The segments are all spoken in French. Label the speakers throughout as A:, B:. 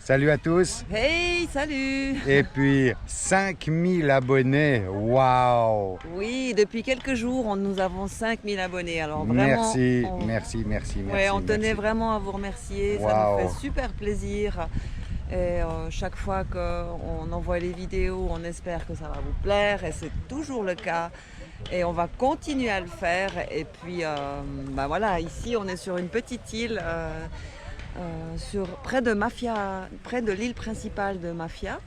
A: Salut à tous.
B: Hey, salut!
A: Et puis 5000 abonnés, waouh!
B: Oui, depuis quelques jours, nous avons 5000 abonnés. Alors vraiment,
A: merci.
B: ouais, on tenait
A: merci.
B: vraiment à vous remercier. Ça
A: Waouh.
B: nous fait super plaisir. Et chaque fois qu'on envoie les vidéos, on espère que ça va vous plaire. Et c'est toujours le cas. Et on va continuer à le faire. Et puis, voilà, ici, on est sur une petite île. Près de l'île principale de Mafia.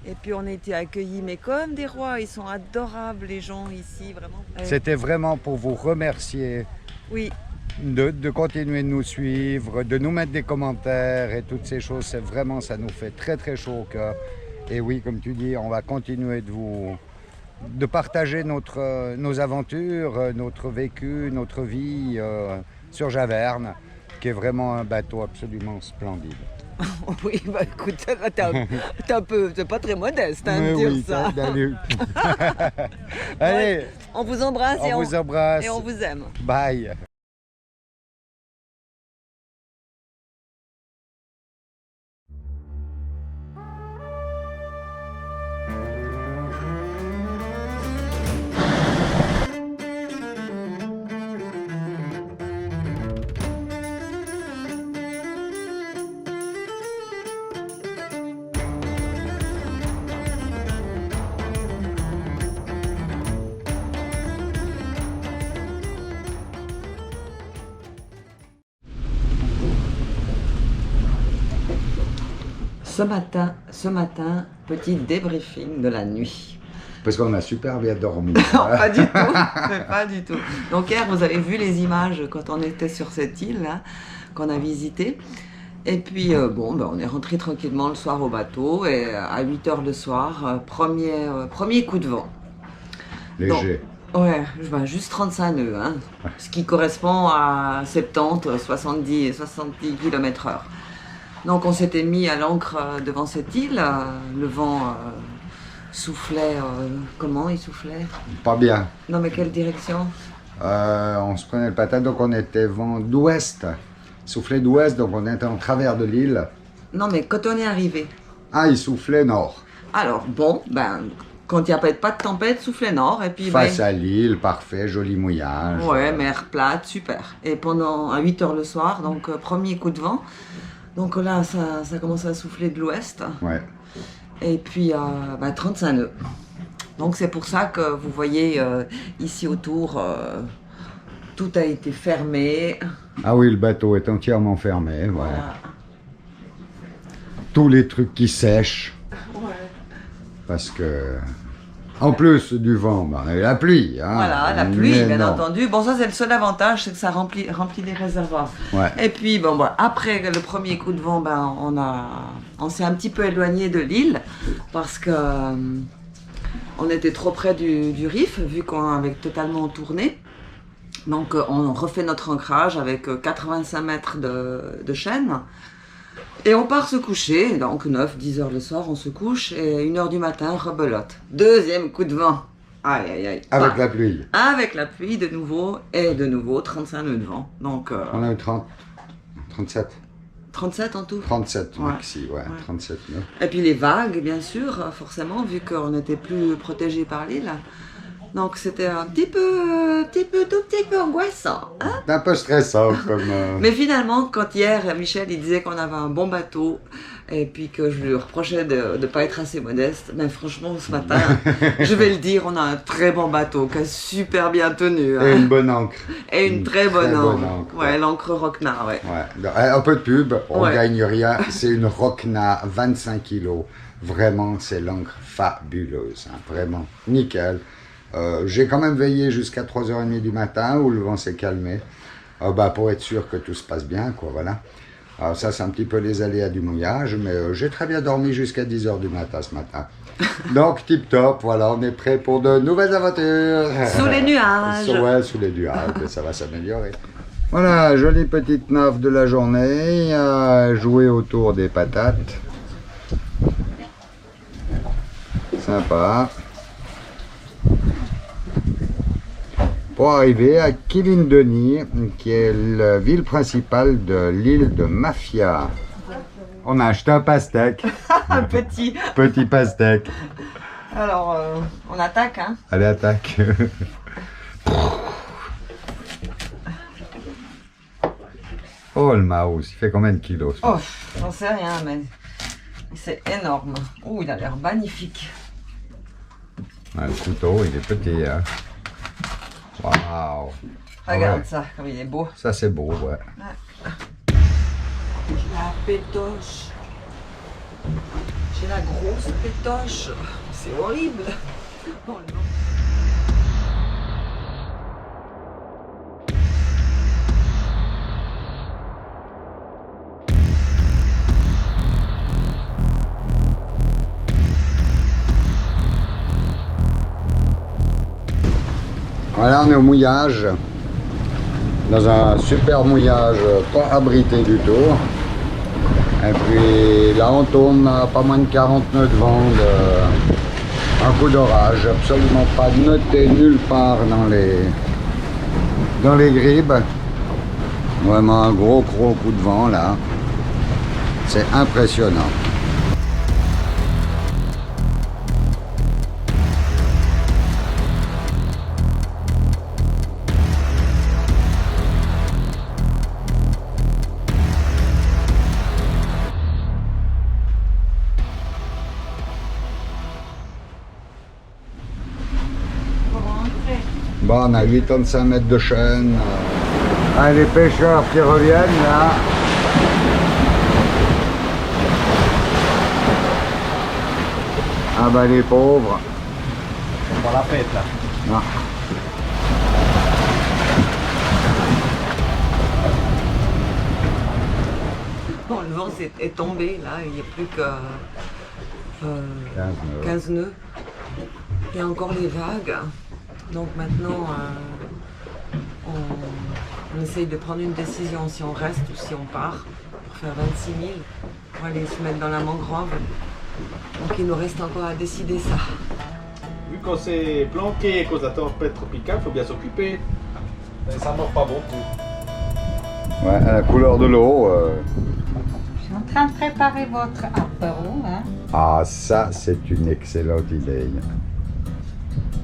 B: Et puis on a été accueillis, mais comme des rois, ils sont adorables les gens ici, vraiment.
A: C'était vraiment pour vous remercier
B: Oui,
A: de continuer de nous suivre, de nous mettre des commentaires et toutes ces choses. C'est vraiment, ça nous fait très chaud au cœur. Et oui, comme tu dis, on va continuer de partager nos aventures, notre vécu, notre vie sur Javerne, qui est vraiment un bateau absolument splendide.
B: oui, bah écoute, là, t'es pas très modeste hein,
A: Mais
B: de dire
A: oui,
B: ça.
A: Allez,
B: On vous embrasse
A: on vous embrasse.
B: et on vous aime.
A: Bye.
B: Ce matin, petit débriefing de la nuit.
A: Parce qu'on a super bien dormi.
B: Non, pas du tout, pas du tout. Donc hier, vous avez vu les images quand on était sur cette île là, qu'on a visitée. Et puis on est rentré tranquillement le soir au bateau et à 8 h le soir, premier coup de vent.
A: Léger.
B: Donc, ouais, juste 35 nœuds, hein, ce qui correspond à 70, 70 km/h. Donc on s'était mis à l'ancre devant cette île, le vent soufflait, comment il soufflait?
A: Pas bien.
B: Non mais quelle direction?
A: On se prenait le patin, donc on était vent d'ouest. Soufflait d'ouest, donc on était en travers de l'île.
B: Non mais quand on est arrivé.
A: Ah, il soufflait nord.
B: Alors quand il n'y a pas de tempête, soufflait nord et puis...
A: Face à l'île, parfait, joli mouillage.
B: Ouais, mer plate, super. Et à 8 h le soir, donc premier coup de vent. Donc là, ça commence à souffler de l'ouest.
A: Ouais.
B: Et puis 35 nœuds. Donc c'est pour ça que vous voyez ici autour, tout a été fermé.
A: Ah oui, le bateau est entièrement fermé. Ouais.
B: Voilà.
A: Tous les trucs qui sèchent.
B: Ouais.
A: Parce que, en plus du vent, la pluie. Hein,
B: voilà, la pluie, bien
A: non.
B: entendu. Bon, ça c'est le seul avantage, c'est que ça remplit les réservoirs.
A: Ouais.
B: Et puis, après le premier coup de vent, on s'est un petit peu éloigné de l'île parce que on était trop près du Rif, vu qu'on avait totalement tourné. Donc, on refait notre ancrage avec 85 mètres de chaîne. Et on part se coucher, donc 9-10 h le soir, on se couche, et 1 h du matin, rebelote. Deuxième coup de vent. Aïe, aïe, aïe.
A: Avec la pluie.
B: Avec la pluie de nouveau, et de nouveau 35 nœuds de vent. Donc,
A: on a eu 37.
B: 37 en tout?
A: 37
B: ouais.
A: maxi, ouais. 37 nœuds.
B: Et puis les vagues, bien sûr, forcément, vu qu'on n'était plus protégé par l'île. Donc c'était un tout petit peu angoissant. Hein?
A: Un peu stressant comme...
B: Mais finalement, quand hier, Michel il disait qu'on avait un bon bateau, et puis que je lui reprochais de ne pas être assez modeste, mais franchement, ce matin, je vais le dire, on a un très bon bateau qui a super bien tenu. Hein?
A: Et une bonne encre.
B: Et une très bonne encre. Ouais, l'encre Rockna, ouais.
A: Un peu de pub, on
B: ouais.
A: gagne rien. C'est une Rockna 25 kg. Vraiment, c'est l'encre fabuleuse. Hein. Vraiment, nickel. J'ai quand même veillé jusqu'à 3 h 30 du matin où le vent s'est calmé pour être sûr que tout se passe bien, quoi, voilà. Alors ça, c'est un petit peu les aléas du mouillage, mais j'ai très bien dormi jusqu'à 10 h du matin ce matin. Donc, tip top, voilà, on est prêt pour de nouvelles aventures.
B: Sous les nuages.
A: Ouais, sous les nuages, mais ça va s'améliorer. Voilà, jolie petite naf de la journée, jouer autour des patates. Sympa. Pour arriver à Kilindoni, qui est la ville principale de l'île de Mafia. On a acheté un pastèque.
B: Un petit.
A: Petit pastèque.
B: Alors, on attaque, hein.
A: Allez, attaque. Oh, le mouse, il fait combien de kilos?
B: Oh, j'en sais rien, mais c'est énorme. Oh, il a l'air magnifique.
A: Ouais, le couteau, il est petit, hein. Waouh.
B: Regarde
A: Ouais.
B: ça, comme il est beau.
A: Ça, c'est beau, ouais.
B: La pétoche. J'ai la grosse pétoche. C'est horrible. Oh, non.
A: Voilà, on est au mouillage. Dans un super mouillage, pas abrité du tout. Et puis là, on tourne à pas moins de 40 nœuds de vent, un coup d'orage. Absolument pas noté nulle part dans les gribes. Vraiment un gros coup de vent là. C'est impressionnant. Bon, on a 85 mètres de chaîne. Ah, les pêcheurs qui reviennent là. Ah bah les pauvres.
C: C'est pas la fête là.
A: Non.
B: Bon, le vent est tombé, là. Il n'y a plus que 15 nœuds. Il y a encore les vagues. Donc maintenant, on essaye de prendre une décision si on reste ou si on part pour faire 26 000 pour aller se mettre dans la mangrove. Donc il nous reste encore à décider ça.
C: Vu qu'on s'est planqué et qu'on a tempête tropicale, il faut bien s'occuper. Mais ça mord pas beaucoup.
A: Ouais, à la couleur de l'eau.
D: Je suis en train de préparer votre apéro, hein.
A: Ah, ça, c'est une excellente idée.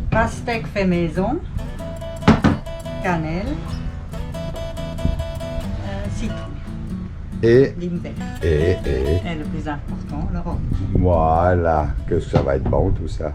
D: Pastèque fait maison, cannelle, citron,
A: Et,
D: lime verte.
A: et,
D: Et le plus important, le rhum.
A: voilà, que ça va être bon tout ça.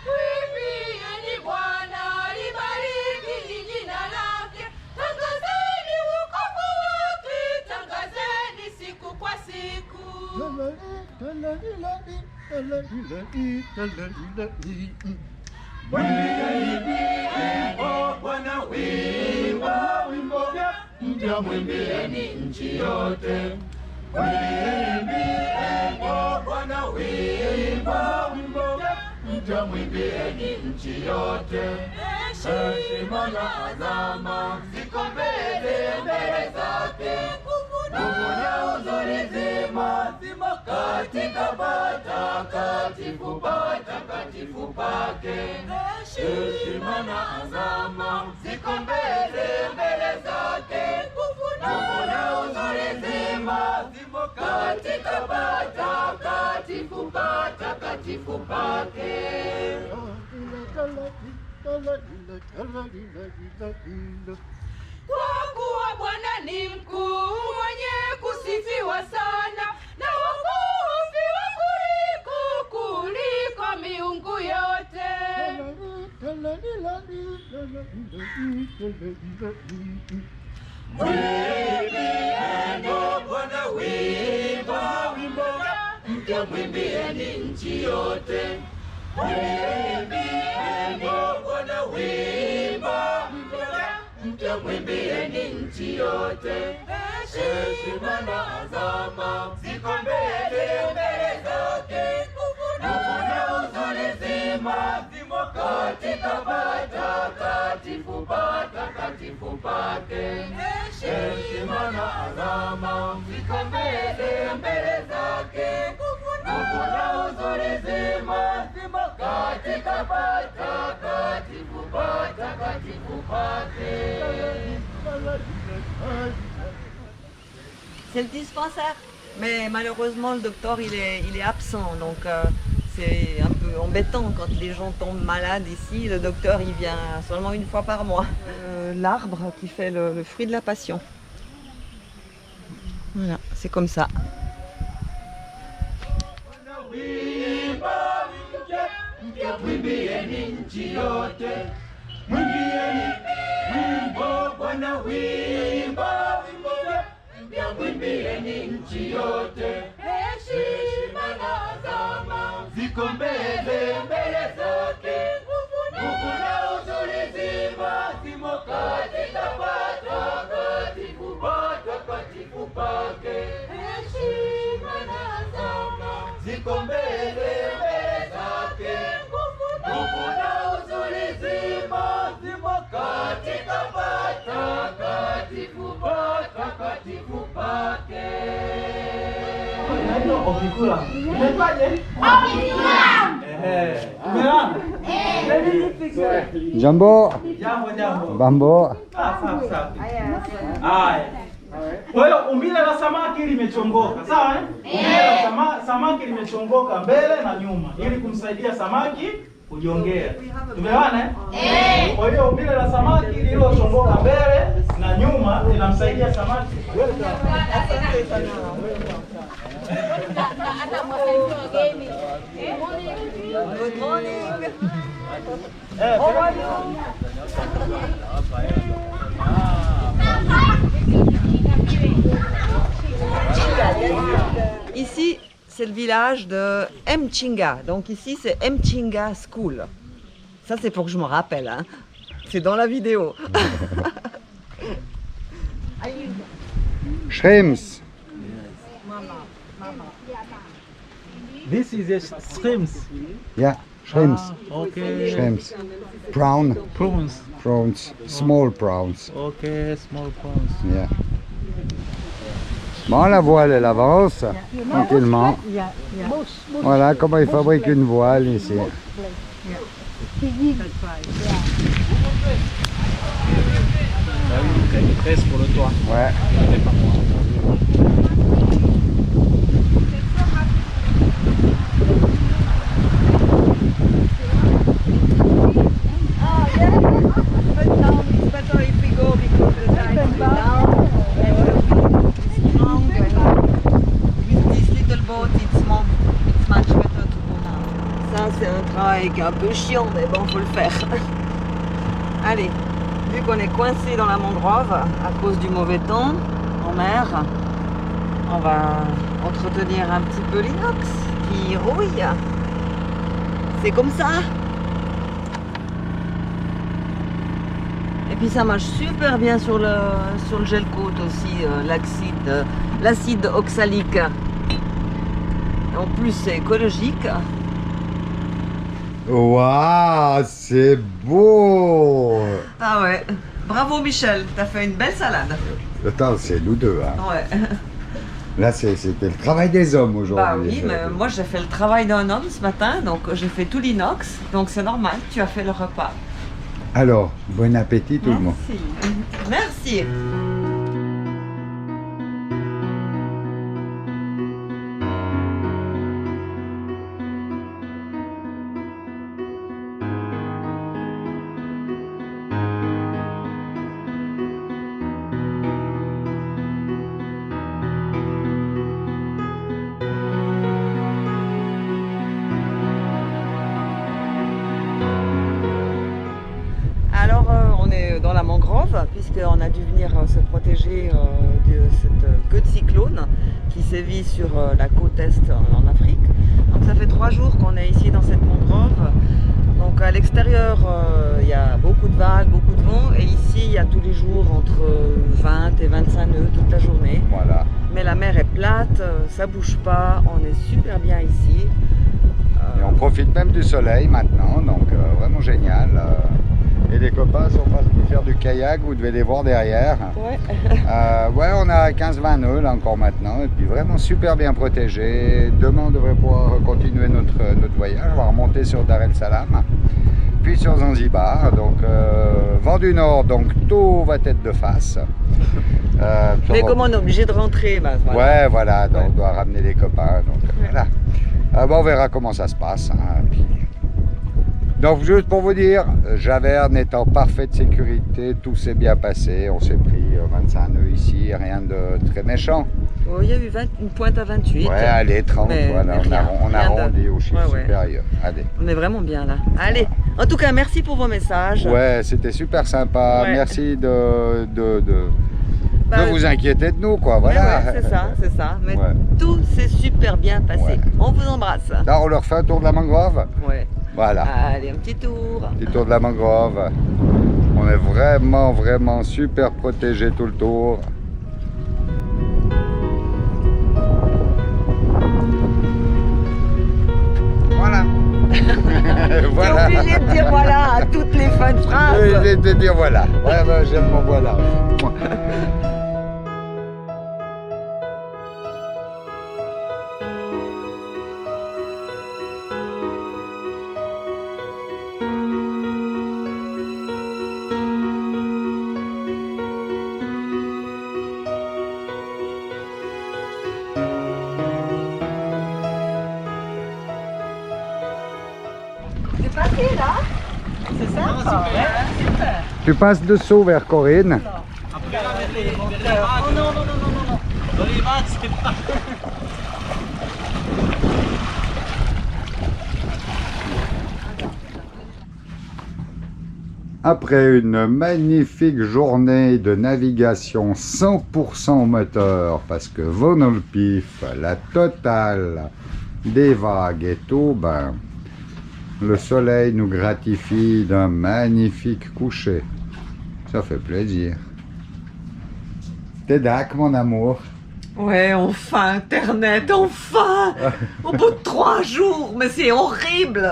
E: Mwimbieni Bwana, libariki jina lake, tangazeni wokovu wake, tangazeni siku kwa siku.
F: Mwimbieni nchi yote, mwimbieni nchi yote. Heshima na adhama ziko mbele zake, nguvu na uzuri zimo katika patakatifu pake. Heshima na adhama ziko mbele zake, nguvu na uzuri zimo katika patakatifu pake.
E: Kwa kuwa Bwana ni mkuu, mwenye kusifiwa sana, na wakufiwa kuliko miungu yote.
F: Mwimbieni Bwana wimbo, mpya mwimbieni nchi yote. Mwimbieni Bwana wimbo, mpya mwimbieni nchi yote. Heshima na azama ziko mbele zake, nguvu na uzuri zimo katika patakatifu pake. Heshima na azama ziko mbele zake, nguvu na uzuri zimo katika patakatifu pake.
B: C'est le dispensaire. Mais malheureusement, le docteur, il est absent. Donc, c'est un peu embêtant quand les gens tombent malades ici. Le docteur, il vient seulement une fois par mois. L'arbre qui fait le fruit de la passion. Voilà, c'est comme ça.
F: Mwimbieni nchi yote. Heshima na azama ziko mbele zake, nguvu na uzuri zimo katika patakatifu pake. Heshima na azama ziko mbele zake, nguvu na uzuri zimo katika patakatifu pake.
C: Opikula. Unaitwaje?
A: Jambo.
C: Jambo.
A: Bambo.
C: Safi. Haya. Kwa hiyo umbile la samaki limechongoka, sawa eh? Umbile la samaki limechongoka mbele na nyuma ili kumsaidia samaki kujongea. Tumeelewana eh? Kwa hiyo umbile la samaki lililochongoka mbele na nyuma linamsaidia samaki.
B: Good morning. Ici, c'est le village de Mchinga. Donc ici, c'est Mchinga School. Ça, c'est pour que je me rappelle. Hein. C'est dans la vidéo.
A: Shrimps.
C: This is a shrimps.
A: Yeah, shrimps.
C: Okay.
A: Shrimps. Prawn.
C: Prawns.
A: Prawns. Small prawns.
C: Okay, small prawns.
A: Yeah. Bon, la voile, elle avance tranquillement. Voilà comment ils fabriquent une voile ici.
C: Une tresse pour le toit.
A: Ouais.
B: Ça, c'est un travail qui est un peu chiant, mais bon, faut le faire. Allez, vu qu'on est coincé dans la mangrove à cause du mauvais temps en mer, on va entretenir un petit peu l'inox qui rouille. C'est comme ça. Et puis ça marche super bien sur le gel coat aussi, l'acide oxalique. En plus, c'est écologique.
A: Waouh, c'est beau!
B: Ah ouais. Bravo Michel, t'as fait une belle salade.
A: Attends, c'est nous deux. Hein.
B: Ouais.
A: Là, c'était le travail des hommes aujourd'hui.
B: Bah oui, mais moi j'ai fait le travail d'un homme ce matin, donc j'ai fait tout l'inox, donc c'est normal, tu as fait le repas.
A: Alors, bon appétit tout le monde.
B: Merci. Alors on est dans la mangrove puisqu'on a dû venir se protéger de cette queue de cyclone qui sévit sur la côte est en Afrique. Donc ça fait 3 jours qu'on est ici dans cette mangrove. Donc à l'extérieur, il y a beaucoup de vagues, beaucoup de vent, et ici il y a tous les jours entre 20 et 25 nœuds toute la journée.
A: Voilà.
B: Mais la mer est plate, ça bouge pas, on est super bien ici.
A: Et on profite même du soleil maintenant, donc vraiment génial. Et les copains sont partis faire du kayak, vous devez les voir derrière.
B: Ouais.
A: Ouais, on a 15-20 nœuds là encore maintenant, et puis vraiment super bien protégé. Demain, on devrait pouvoir continuer notre voyage. On va remonter sur Dar es Salaam, puis sur Zanzibar. Donc, vent du nord, donc tout va être de face.
B: Mais comme on est obligé de rentrer, bah, voilà.
A: Ouais, voilà, donc
B: Ouais.
A: on doit ramener les copains. Donc, voilà. Bon, on verra comment ça se passe. Hein, puis... Donc, juste pour vous dire, Javerne est en parfaite sécurité, tout s'est bien passé. On s'est pris 25 nœuds ici, rien de très méchant.
B: Oh, il y a eu une pointe à 28.
A: Ouais, allez, 30,
B: Mais
A: voilà, on a
B: rien de-
A: arrondi au chiffre
B: Ouais.
A: supérieur. Allez.
B: On est vraiment bien là. Allez, en tout cas, merci pour vos messages.
A: Ouais, c'était super sympa.
B: Ouais.
A: Merci de
B: Bah,
A: vous inquiéter de nous, quoi.
B: ouais,
A: Voilà.
B: ouais, c'est ça, c'est ça. Mais
A: Ouais.
B: tout s'est super bien passé.
A: Ouais.
B: On vous embrasse.
A: Là, on leur fait un tour de la mangrove.
B: Ouais.
A: Voilà.
B: Allez, un petit tour.
A: Petit tour de la mangrove. On est vraiment super protégé tout le tour. Voilà. Voilà.
B: T'es obligé de dire voilà à toutes les fins de phrase.
A: Je vais te dire voilà. Ouais, ben, j'aime mon voilà.
B: C'est passé là. C'est sympa. Ouais.
A: Tu passes dessous vers Corinne.
C: Oh non. Dans les vagues, c'est pas.
A: Après une magnifique journée de navigation 100% moteur, parce que vent dans le pif, la totale des vagues et tout, ben, le soleil nous gratifie d'un magnifique coucher. Ça fait plaisir. T'es d'accord, mon amour?
B: Ouais, enfin, Internet, enfin. Au bout de 3 jours, mais c'est horrible.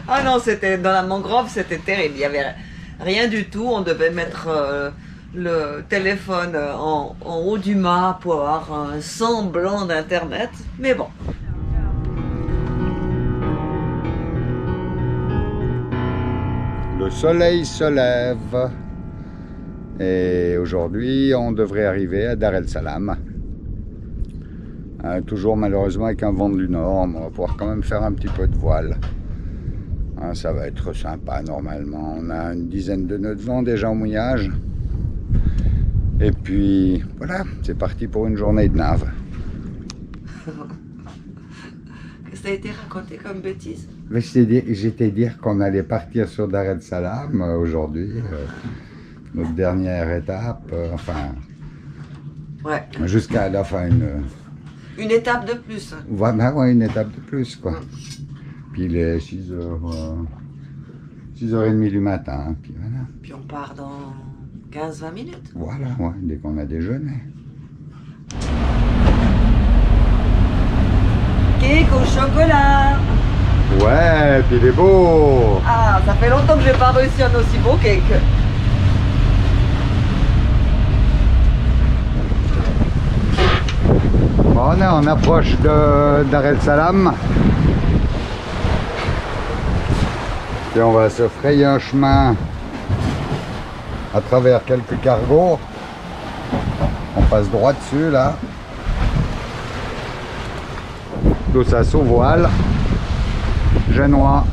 B: Ah non, c'était dans la mangrove, c'était terrible. Il y avait rien du tout. On devait mettre le téléphone en haut du mât pour avoir un semblant d'internet. Mais bon.
A: Le soleil se lève et aujourd'hui on devrait arriver à Dar es Salaam. Toujours malheureusement avec un vent du nord, mais on va pouvoir quand même faire un petit peu de voile. Ça va être sympa normalement. On a une dizaine de nœuds de vent déjà au mouillage. Et puis voilà, c'est parti pour une journée de nave.
B: Ça a été raconté comme bêtise.
A: J'étais dire qu'on allait partir sur Dar es Salaam aujourd'hui. Notre dernière étape, enfin,
B: Ouais.
A: jusqu'à la fin,
B: Une étape de plus.
A: voilà, ouais, une étape de plus, quoi. Puis il est 6h30 du matin, puis voilà.
B: Puis on part dans 15-20 minutes.
A: Voilà, ouais, dès qu'on a déjeuné.
B: Cake au chocolat.
A: Ouais, puis il est beau.
B: Ah, ça fait longtemps que j'ai pas réussi un aussi beau cake.
A: Bon, on approche de Dar es Salaam. Et on va se frayer un chemin à travers quelques cargos. On passe droit dessus là. Tout ça sous voile. Génois.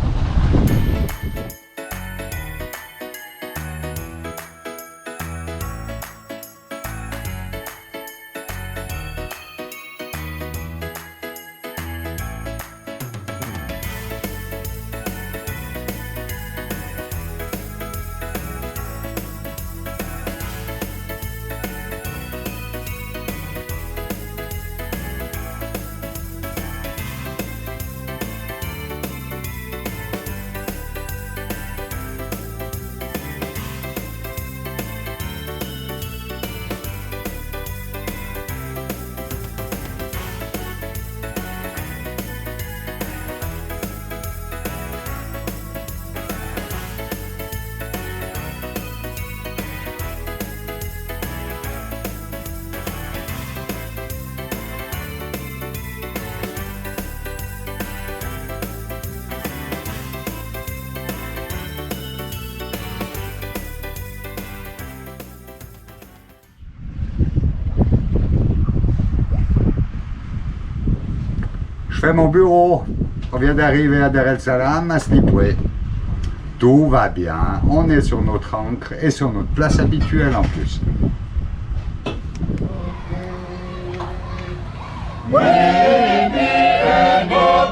A: fais mon bureau. On vient d'arriver à Dar el Salam, à Snipway. Tout va bien, on est sur notre ancre et sur notre place habituelle en plus.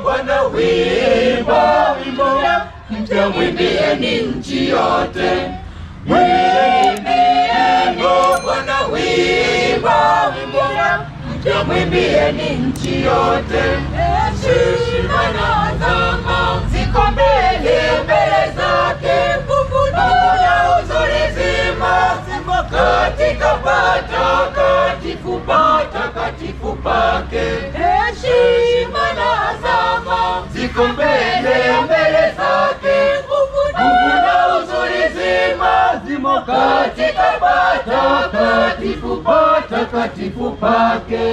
F: Bwana wimba wimbo mpya, mwimbieni nchi yote. Bwana wimba wimbo mpya, mwimbieni nchi yote. Heshima na adhama ziko mbele zake, nguvu na uzuri zimo katika patakatifu pake. Heshima na adhama ziko mbele zake, nguvu na uzuri zimo katika patakatifu pake.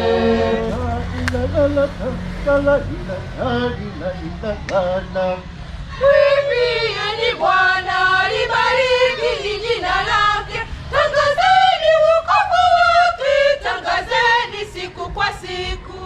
F: Mwimbieni Bwana, libariki jina lake, tangazeni wokovu wake, tangazeni siku kwa siku.